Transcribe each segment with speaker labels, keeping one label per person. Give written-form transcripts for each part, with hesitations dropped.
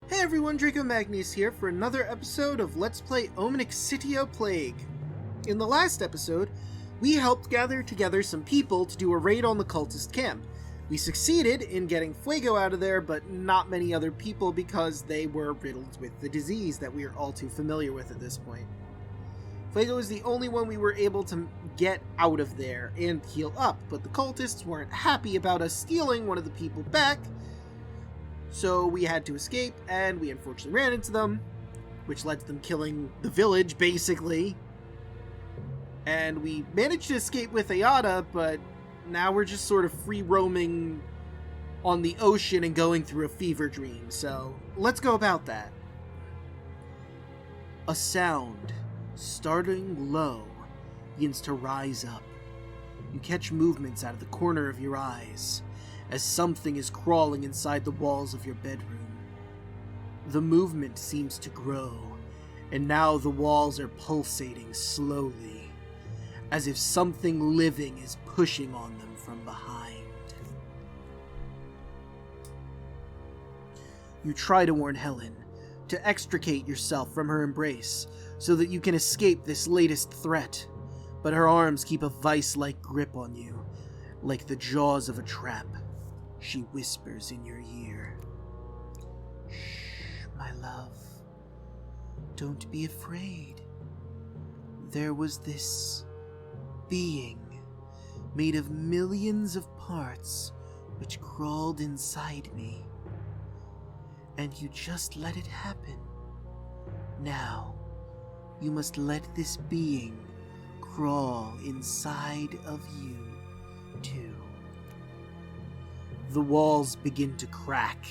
Speaker 1: Hey everyone, Draco Magnius here for another episode of Let's Play Omen Exitio Plague. In the last episode, we helped gather together some people to do a raid on the cultist camp. We succeeded in getting Fuego out of there, but not many other people because they were riddled with the disease that we are all too familiar with at this point. Fuego is the only one we were able to get out of there and heal up, but the cultists weren't happy about us stealing one of the people back, so we had to escape, and we unfortunately ran into them, which led to them killing the village, basically. And we managed to escape with Ayada, but now we're just sort of free roaming on the ocean and going through a fever dream, so let's go about that. A sound, starting low, begins to rise up. You catch movements out of the corner of your eyes, as something is crawling inside the walls of your bedroom. The movement seems to grow, and now the walls are pulsating slowly, as if something living is pushing on them from behind. You try to warn Helen to extricate yourself from her embrace so that you can escape this latest threat, but her arms keep a vice-like grip on you, like the jaws of a trap. She whispers in your ear, "Shh, my love. Don't be afraid. There was this being made of millions of parts which crawled inside me. And you just let it happen. Now, you must let this being crawl inside of you, too." The walls begin to crack,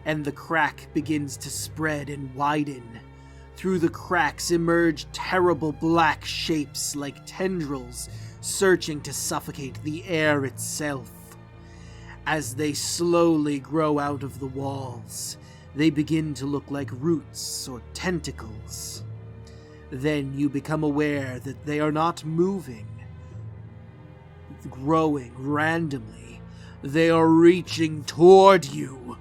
Speaker 1: and the crack begins to spread and widen. Through the cracks emerge terrible black shapes like tendrils searching to suffocate the air itself. As they slowly grow out of the walls, they begin to look like roots or tentacles. Then you become aware that they are not moving, growing randomly. They are reaching toward you.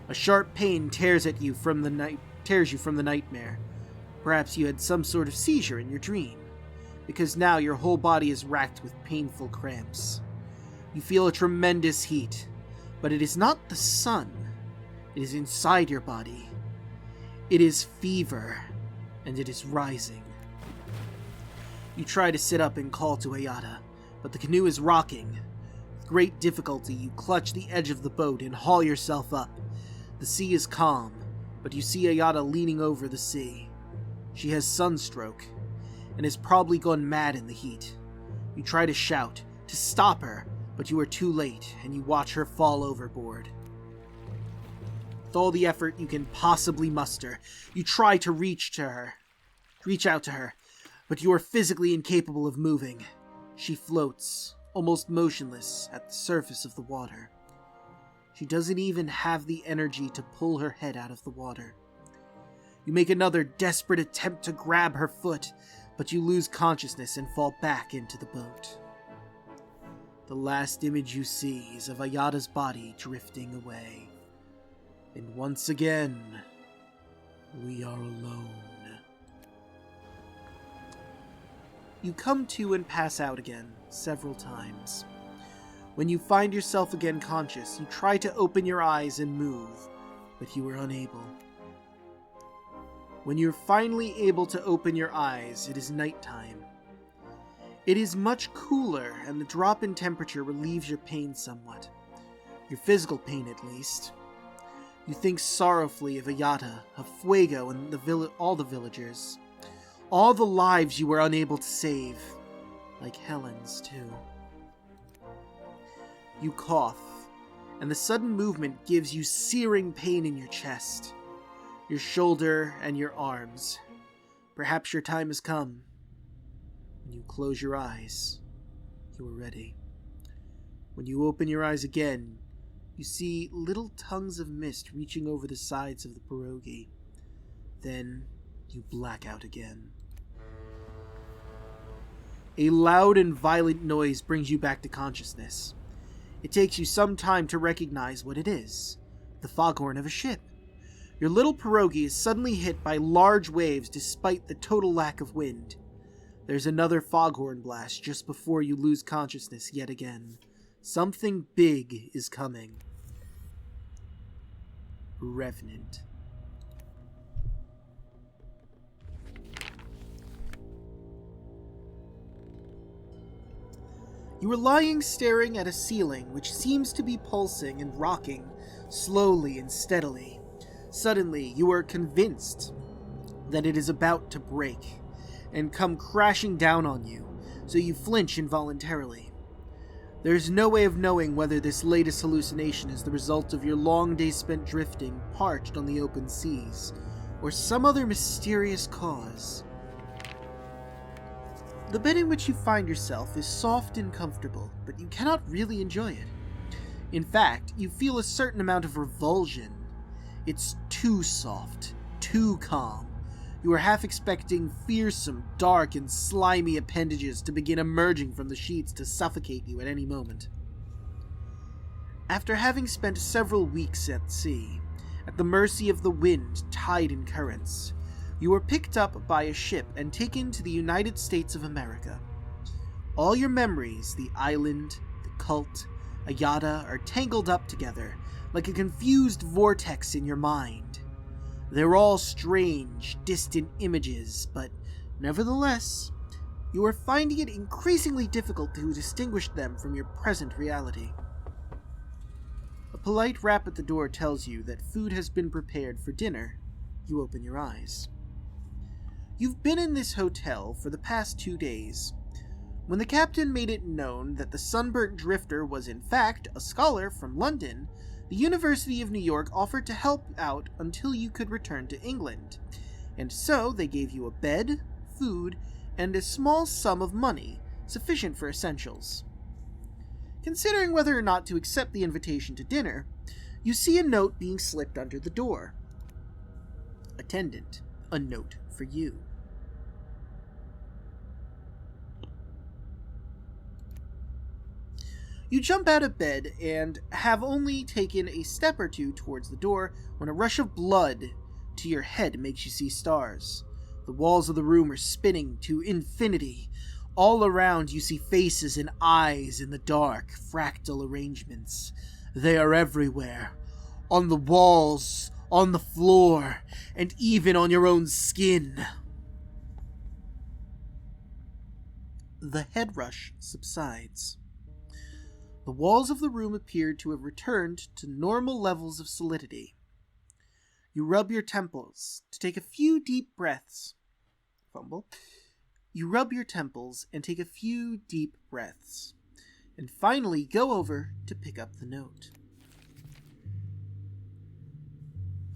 Speaker 1: A sharp pain tears you from the nightmare. Perhaps you had some sort of seizure in your dream, because now your whole body is racked with painful cramps. You feel a tremendous heat, but it is not the sun. It is inside your body. It is fever, and it is rising. You try to sit up and call to Ayada, but the canoe is rocking. With great difficulty, you clutch the edge of the boat and haul yourself up. The sea is calm, but you see Ayada leaning over the sea. She has sunstroke, and has probably gone mad in the heat. You try to shout, to stop her, but you are too late, and you watch her fall overboard. With all the effort you can possibly muster, you try to reach out to her, but you are physically incapable of moving. She floats, almost motionless, at the surface of the water. She doesn't even have the energy to pull her head out of the water. You make another desperate attempt to grab her foot, but you lose consciousness and fall back into the boat. The last image you see is of Ayada's body drifting away. And once again, we are alone. You come to and pass out again, several times. When you find yourself again conscious, you try to open your eyes and move, but you are unable. When you're finally able to open your eyes, it is nighttime. It is much cooler, and the drop in temperature relieves your pain somewhat. Your physical pain, at least. You think sorrowfully of Ayada, of Fuego, and all the villagers. All the lives you were unable to save. Like Helen's, too. You cough, and the sudden movement gives you searing pain in your chest, your shoulder, and your arms. Perhaps your time has come. When you close your eyes, you are ready. When you open your eyes again, you see little tongues of mist reaching over the sides of the pierogi. Then you black out again. A loud and violent noise brings you back to consciousness. It takes you some time to recognize what it is. the foghorn of a ship. Your little pierogi is suddenly hit by large waves despite the total lack of wind. There's another foghorn blast just before you lose consciousness yet again. Something big is coming. Revenant. You are lying staring at a ceiling which seems to be pulsing and rocking slowly and steadily. Suddenly, you are convinced that it is about to break and come crashing down on you, so you flinch involuntarily. There is no way of knowing whether this latest hallucination is the result of your long day spent drifting, parched on the open seas, or some other mysterious cause. The bed in which you find yourself is soft and comfortable, but you cannot really enjoy it. In fact, you feel a certain amount of revulsion. It's too soft, too calm. You are half expecting fearsome, dark, and slimy appendages to begin emerging from the sheets to suffocate you at any moment. After having spent several weeks at sea, at the mercy of the wind, tide, and currents, you were picked up by a ship and taken to the United States of America. All your memories, the island, the cult, Ayada, are tangled up together like a confused vortex in your mind. They're all strange, distant images, but nevertheless, you are finding it increasingly difficult to distinguish them from your present reality. A polite rap at the door tells you that food has been prepared for dinner. You open your eyes. You've been in this hotel for the past 2 days. When the captain made it known that the sunburnt drifter was in fact a scholar from London, the University of New York offered to help out until you could return to England, and so they gave you a bed, food, and a small sum of money, sufficient for essentials. Considering whether or not to accept the invitation to dinner, you see a note being slipped under the door. Attendant, a note for you. You jump out of bed and have only taken a step or two towards the door when a rush of blood to your head makes you see stars. The walls of the room are spinning to infinity. All around you see faces and eyes in the dark, fractal arrangements. They are everywhere. On the walls, on the floor, and even on your own skin. The head rush subsides. The walls of the room appear to have returned to normal levels of solidity. You rub your temples to take a few deep breaths. You rub your temples and take a few deep breaths, and finally go over to pick up the note.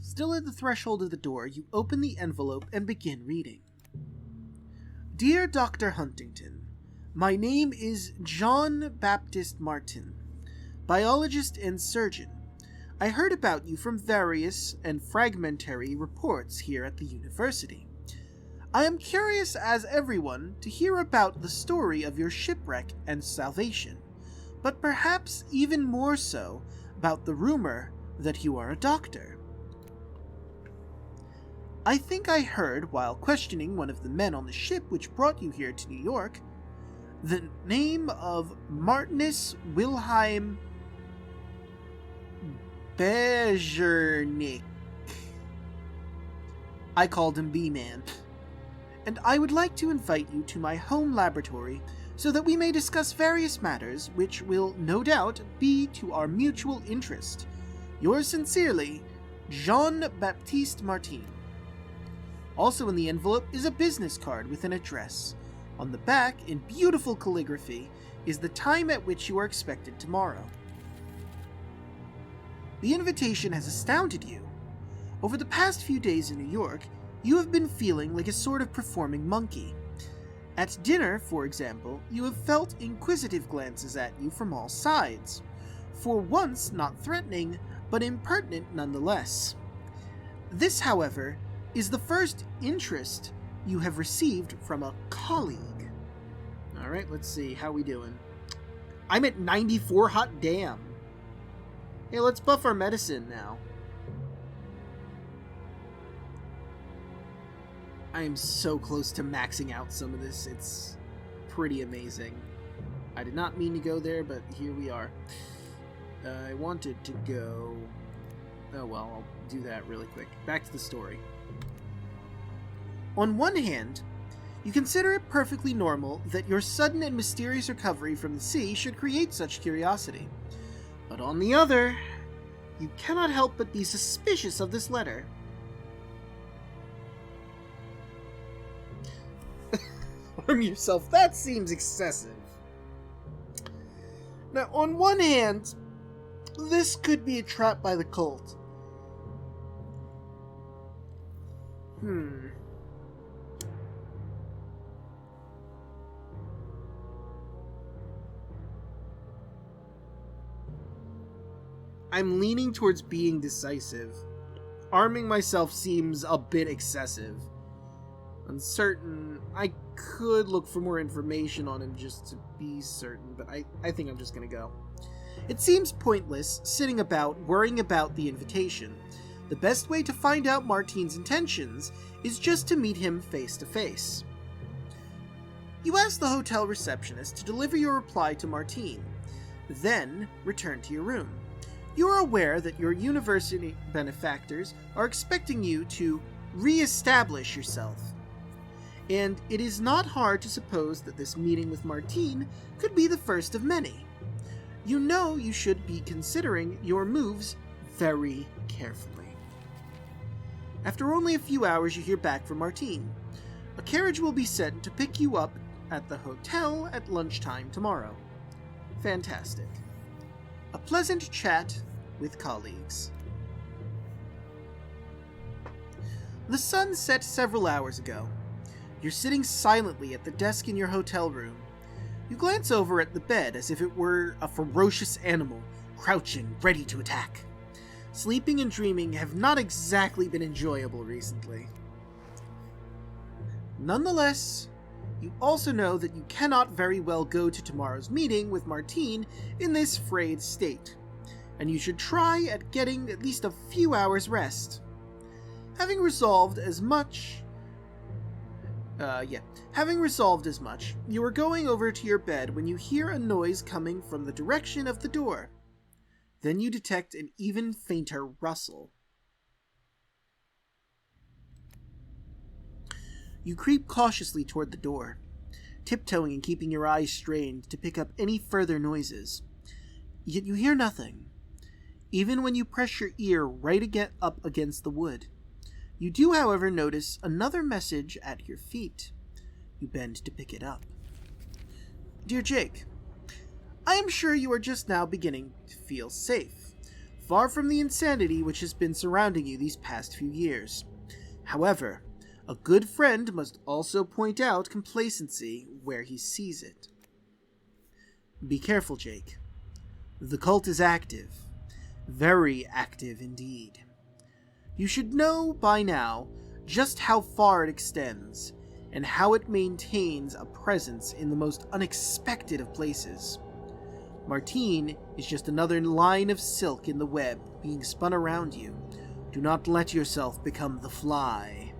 Speaker 1: Still at the threshold of the door, you open the envelope and begin reading. Dear Dr. Huntington, my name is John Baptist Martin, biologist and surgeon. I heard about you from various and fragmentary reports here at the university. I am curious as everyone to hear about the story of your shipwreck and salvation, but perhaps even more so about the rumor that you are a doctor. I think I heard while questioning one of the men on the ship which brought you here to New York, the name of Martinus Wilhelm Bejernik. I called him B-Man. And I would like to invite you to my home laboratory so that we may discuss various matters which will, no doubt, be to our mutual interest. Yours sincerely, Jean-Baptiste Martin. Also in the envelope is a business card with an address. On the back, in beautiful calligraphy, is the time at which you are expected tomorrow. The invitation has astounded you. Over the past few days in New York, you have been feeling like a sort of performing monkey. At dinner, for example, you have felt inquisitive glances at you from all sides. For once not threatening, but impertinent nonetheless. This, however, is the first interest you have received from a colleague. Alright, let's see, how we doing? I'm at 94, hot damn. Hey, let's buff our medicine now. I am so close to maxing out some of this. It's pretty amazing. I did not mean to go there, but here we are. I wanted to go... Oh well, I'll do that really quick. Back to the story. On one hand, you consider it perfectly normal that your sudden and mysterious recovery from the sea should create such curiosity. But on the other, you cannot help but be suspicious of this letter. Arm yourself, that seems excessive. Now, on one hand, this could be a trap by the cult. I'm leaning towards being decisive. Arming myself seems a bit excessive. Uncertain, I could look for more information on him just to be certain, but I think I'm just gonna go. It seems pointless sitting about worrying about the invitation. The best way to find out Martine's intentions is just to meet him face to face. You ask the hotel receptionist to deliver your reply to Martine, then return to your room. You are aware that your university benefactors are expecting you to re-establish yourself. And it is not hard to suppose that this meeting with Martine could be the first of many. You know you should be considering your moves very carefully. After only a few hours, you hear back from Martine. A carriage will be sent to pick you up at the hotel at lunchtime tomorrow. Fantastic. A pleasant chat with colleagues. The sun set several hours ago. You're sitting silently at the desk in your hotel room. You glance over at the bed as if it were a ferocious animal, crouching, ready to attack. Sleeping and dreaming have not exactly been enjoyable recently. Nonetheless, you also know that you cannot very well go to tomorrow's meeting with Martine in this frayed state, and you should try at getting at least a few hours rest. Having resolved as much, you are going over to your bed when you hear a noise coming from the direction of the door. Then you detect an even fainter rustle. You creep cautiously toward the door, tiptoeing and keeping your eyes strained to pick up any further noises. Yet you hear nothing, even when you press your ear right up against the wood. You do, however, notice another message at your feet. You bend to pick it up. Dear Jake, I am sure you are just now beginning to feel safe, far from the insanity which has been surrounding you these past few years. However, a good friend must also point out complacency where he sees it. Be careful, Jake. The cult is active. Very active indeed. You should know by now just how far it extends, and how it maintains a presence in the most unexpected of places. Martine is just another line of silk in the web being spun around you. Do not let yourself become the fly.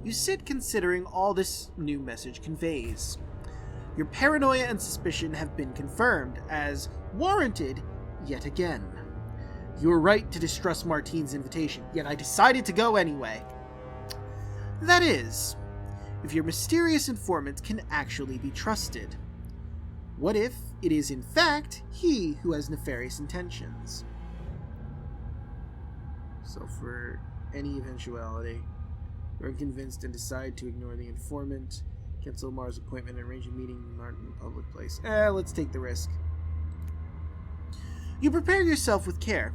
Speaker 1: You sit considering all this new message conveys. Your paranoia and suspicion have been confirmed as warranted yet again. You were right to distrust Martine's invitation, yet I decided to go anyway. That is, if your mysterious informant can actually be trusted. What if it is in fact he who has nefarious intentions? So for any eventuality, you're unconvinced and decide to ignore the informant, cancel Mars' appointment, and arrange a meeting with Martin in a public place. Let's take the risk. You prepare yourself with care.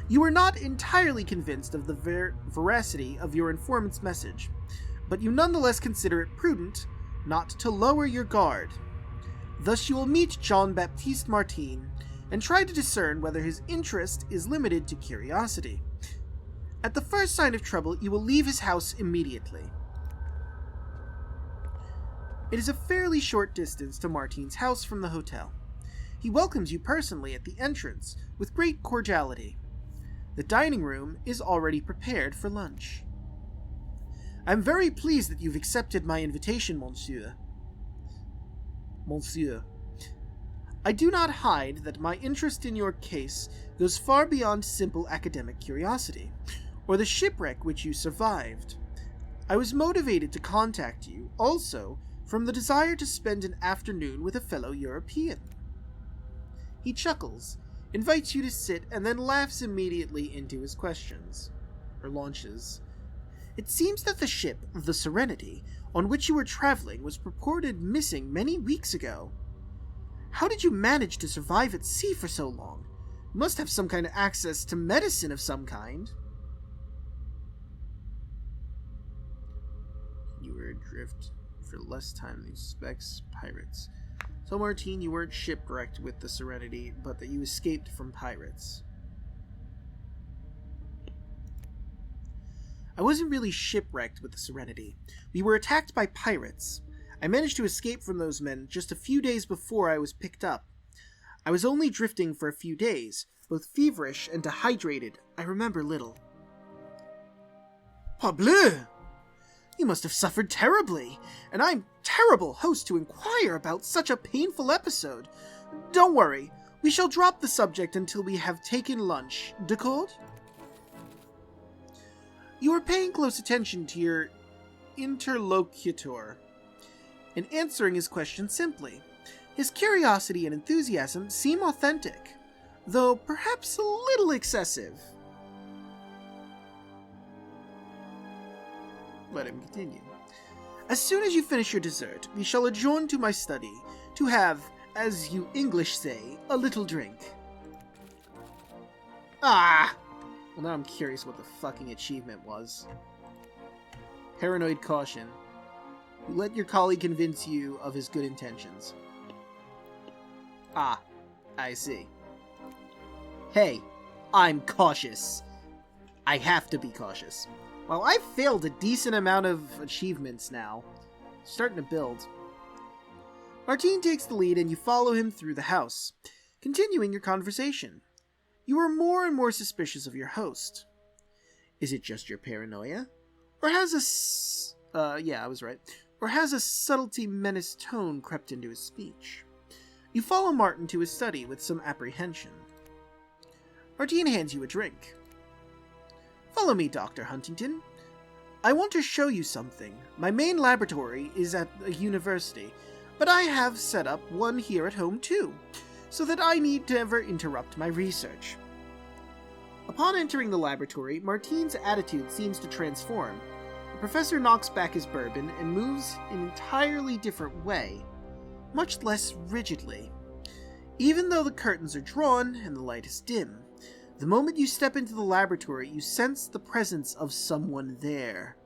Speaker 1: You are not entirely convinced of the veracity of your informant's message, but you nonetheless consider it prudent not to lower your guard. Thus you will meet Jean-Baptiste Martine and try to discern whether his interest is limited to curiosity. At the first sign of trouble, you will leave his house immediately. It is a fairly short distance to Martine's house from the hotel. He welcomes you personally at the entrance with great cordiality. The dining room is already prepared for lunch. I'm very pleased that you've accepted my invitation, monsieur. Monsieur. I do not hide that my interest in your case goes far beyond simple academic curiosity, or the shipwreck which you survived. I was motivated to contact you, also, from the desire to spend an afternoon with a fellow European. He chuckles, invites you to sit, and then laughs immediately into his questions. Or launches. It seems that the ship, the Serenity, on which you were traveling was reported missing many weeks ago. How did you manage to survive at sea for so long? You must have some kind of access to medicine of some kind. You were adrift for less time than you suspects pirates. So, Martine, you weren't shipwrecked with the Serenity, but that you escaped from pirates. I wasn't really shipwrecked with the Serenity. We were attacked by pirates. I managed to escape from those men just a few days before I was picked up. I was only drifting for a few days, both feverish and dehydrated. I remember little. Parbleu! You must have suffered terribly, and I'm terrible host to inquire about such a painful episode. Don't worry, we shall drop the subject until we have taken lunch. D'accord? You are paying close attention to your interlocutor and answering his question simply. His curiosity and enthusiasm seem authentic, though perhaps a little excessive. Let him continue. As soon as you finish your dessert, we shall adjourn to my study to have, as you English say, a little drink. Ah! Well, now I'm curious what the fucking achievement was. Paranoid caution. You let your colleague convince you of his good intentions. Ah, I see. Hey, I'm cautious. I have to be cautious. Well, I've failed a decent amount of achievements now. Starting to build. Martine takes the lead and you follow him through the house, continuing your conversation. You are more and more suspicious of your host. Is it just your paranoia? Or has Or has a subtlety menace tone crept into his speech? You follow Martin to his study with some apprehension. Martine hands you a drink. Follow me, Dr. Huntington. I want to show you something. My main laboratory is at a university, but I have set up one here at home too, so that I need never interrupt my research. Upon entering the laboratory, Martine's attitude seems to transform. The professor knocks back his bourbon and moves in an entirely different way, much less rigidly. Even though the curtains are drawn and the light is dim, the moment you step into the laboratory, you sense the presence of someone there,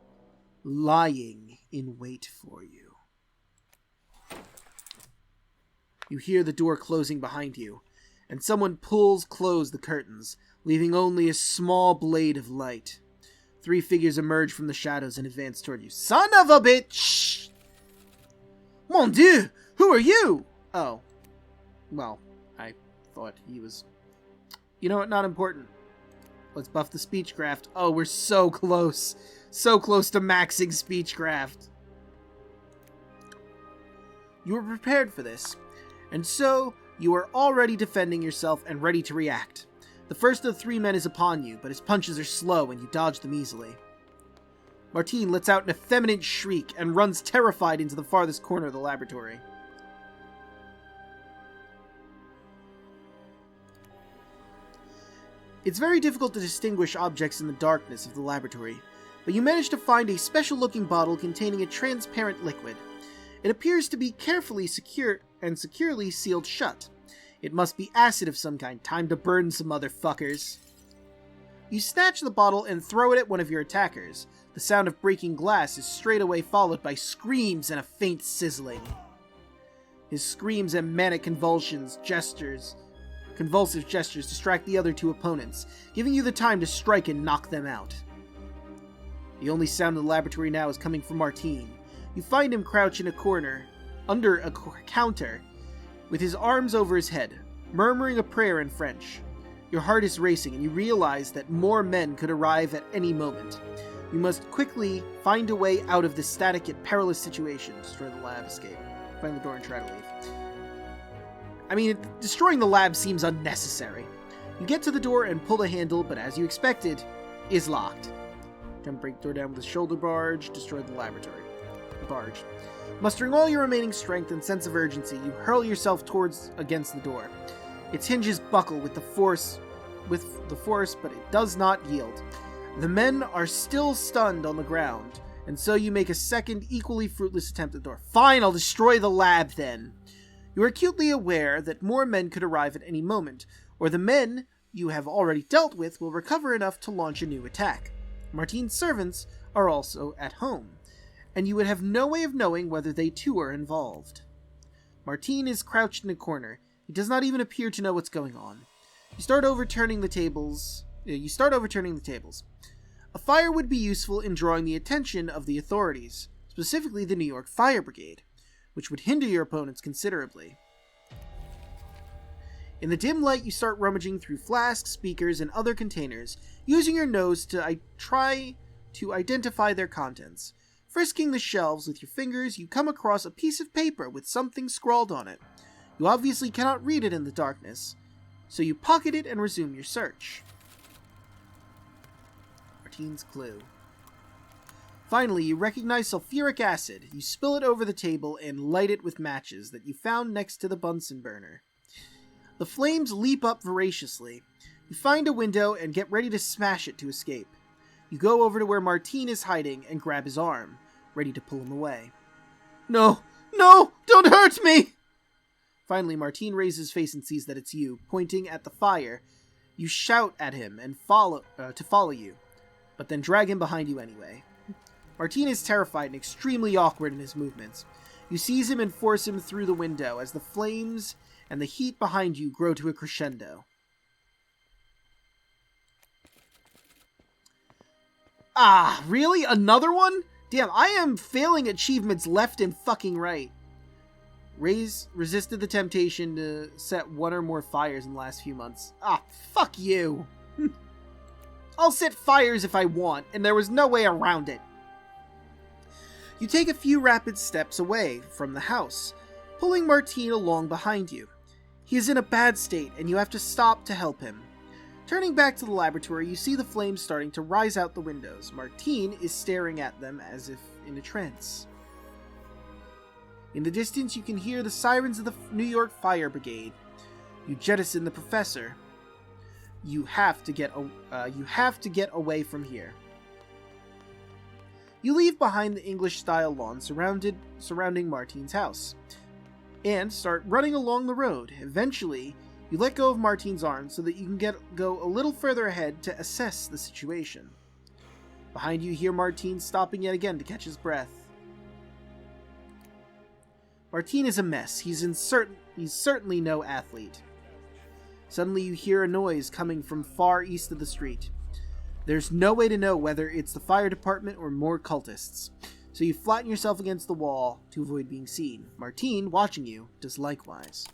Speaker 1: lying in wait for you. You hear the door closing behind you, and someone pulls close the curtains, leaving only a small blade of light. 3 figures emerge from the shadows and advance toward you. Son of a bitch! Mon Dieu! Who are you? Oh. Well, I thought he was... You know what? Not important. Let's buff the speechcraft. Oh, we're so close. So close to maxing speechcraft. You were prepared for this, and so you are already defending yourself and ready to react. The first of the 3 men is upon you, but his punches are slow and you dodge them easily. Martine lets out an effeminate shriek and runs terrified into the farthest corner of the laboratory. It's very difficult to distinguish objects in the darkness of the laboratory, but you manage to find a special-looking bottle containing a transparent liquid. It appears to be carefully securely sealed shut. It must be acid of some kind. Time to burn some motherfuckers. You snatch the bottle and throw it at one of your attackers. The sound of breaking glass is straight away followed by screams and a faint sizzling. His screams and manic convulsive gestures distract the other 2 opponents, giving you the time to strike and knock them out. The only sound in the laboratory now is coming from Martine. You find him crouched in a corner, under a counter, with his arms over his head, murmuring a prayer in French. Your heart is racing, and you realize that more men could arrive at any moment. You must quickly find a way out of this static yet perilous situation. Destroy the lab, escape. Find the door and try to leave. I mean, destroying the lab seems unnecessary. You get to the door and pull the handle, but as you expected, is locked. Come break the door down with a shoulder barge, destroy the laboratory. Barge. Mustering all your remaining strength and sense of urgency, you hurl yourself against the door. Its hinges buckle with the force, but it does not yield. The men are still stunned on the ground, and so you make a second, equally fruitless attempt at the door. Fine, I'll destroy the lab then. You are acutely aware that more men could arrive at any moment, or the men you have already dealt with will recover enough to launch a new attack. Martine's servants are also at home, and you would have no way of knowing whether they too are involved. Martine is crouched in a corner. He does not even appear to know what's going on. You start overturning the tables. A fire would be useful in drawing the attention of the authorities, specifically the New York Fire Brigade, which would hinder your opponents considerably. In the dim light, you start rummaging through flasks, speakers, and other containers, using your nose to try to identify their contents. Frisking the shelves with your fingers, you come across a piece of paper with something scrawled on it. You obviously cannot read it in the darkness, so you pocket it and resume your search. Martine's clue. Finally, you recognize sulfuric acid. You spill it over the table and light it with matches that you found next to the Bunsen burner. The flames leap up voraciously. You find a window and get ready to smash it to escape. You go over to where Martine is hiding and grab his arm, ready to pull him away. No! No! Don't hurt me! Finally, Martine raises his face and sees that it's you, pointing at the fire. You shout at him and to follow you, but then drag him behind you anyway. Martine is terrified and extremely awkward in his movements. You seize him and force him through the window as the flames and the heat behind you grow to a crescendo. Ah, really? Another one? Damn, I am failing achievements left and fucking right. Ray's resisted the temptation to set one or more fires in the last few months. Ah, fuck you. I'll set fires if I want, and there was no way around it. You take a few rapid steps away from the house, pulling Martine along behind you. He is in a bad state, and you have to stop to help him. Turning back to the laboratory, you see the flames starting to rise out the windows. Martine is staring at them as if in a trance. In the distance, you can hear the sirens of the New York Fire Brigade. You jettison the professor. You have to get away from here. You leave behind the English-style lawn surrounding Martine's house, and start running along the road. Eventually, you let go of Martine's arm so that you can go a little further ahead to assess the situation. Behind you hear Martine stopping yet again to catch his breath. Martine is a mess. He's certainly no athlete. Suddenly you hear a noise coming from far east of the street. There's no way to know whether it's the fire department or more cultists, so you flatten yourself against the wall to avoid being seen. Martine, watching you, does likewise.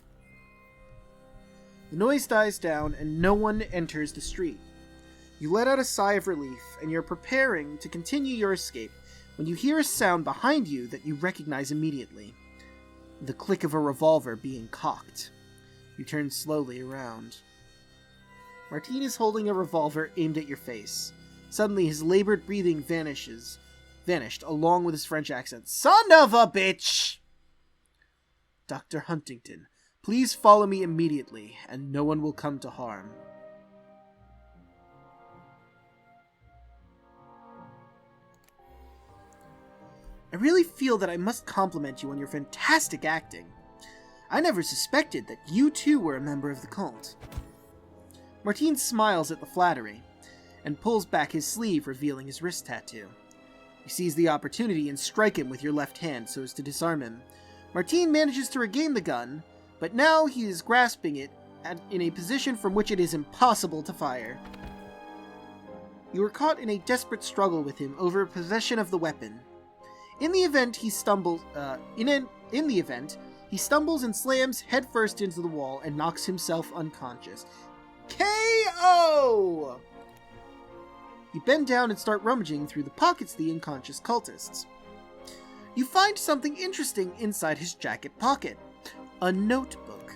Speaker 1: The noise dies down and no one enters the street. You let out a sigh of relief and you're preparing to continue your escape when you hear a sound behind you that you recognize immediately. The click of a revolver being cocked. You turn slowly around. Martine is holding a revolver aimed at your face. Suddenly his labored breathing vanished along with his French accent. Son of a bitch! Dr. Huntington, please follow me immediately, and no one will come to harm. I really feel that I must compliment you on your fantastic acting. I never suspected that you too were a member of the cult. Martine smiles at the flattery, and pulls back his sleeve, revealing his wrist tattoo. You seize the opportunity and strike him with your left hand so as to disarm him. Martine manages to regain the gun, but now he is grasping it in a position from which it is impossible to fire. You are caught in a desperate struggle with him over possession of the weapon. In the event, he stumbles and slams headfirst into the wall and knocks himself unconscious. KO! You bend down and start rummaging through the pockets of the unconscious cultists. You find something interesting inside his jacket pocket. A notebook.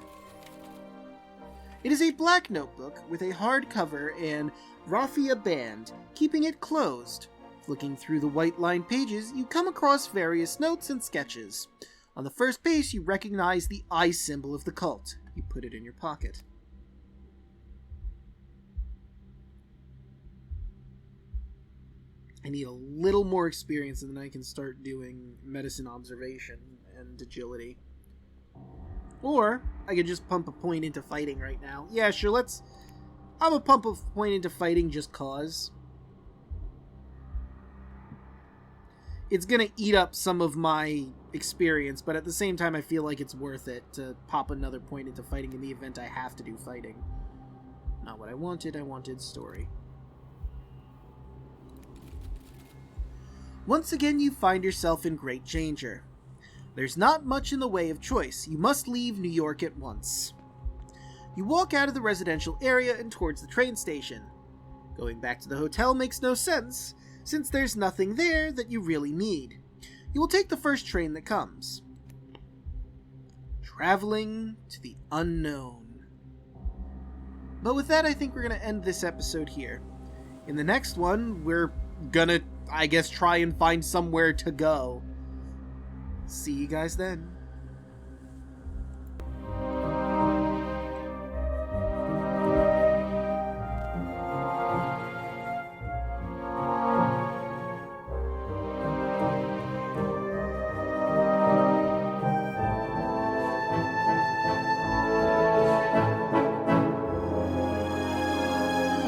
Speaker 1: It is a black notebook with a hardcover and raffia band, keeping it closed. Looking through the white-lined pages, you come across various notes and sketches. On the first page, you recognize the eye symbol of the cult. You put it in your pocket. I need a little more experience and then I can start doing medicine observation and agility. Or, I could just pump a point into fighting right now. Yeah, sure, I'm gonna pump a point into fighting just cause. It's gonna eat up some of my experience, but at the same time I feel like it's worth it to pop another point into fighting in the event I have to do fighting. Not what I wanted story. Once again, you find yourself in great danger. There's not much in the way of choice. You must leave New York at once. You walk out of the residential area and towards the train station. Going back to the hotel makes no sense, since there's nothing there that you really need. You will take the first train that comes. Traveling to the unknown. But with that, I think we're going to end this episode here. In the next one, we're gonna, I guess, try and find somewhere to go. See you guys then.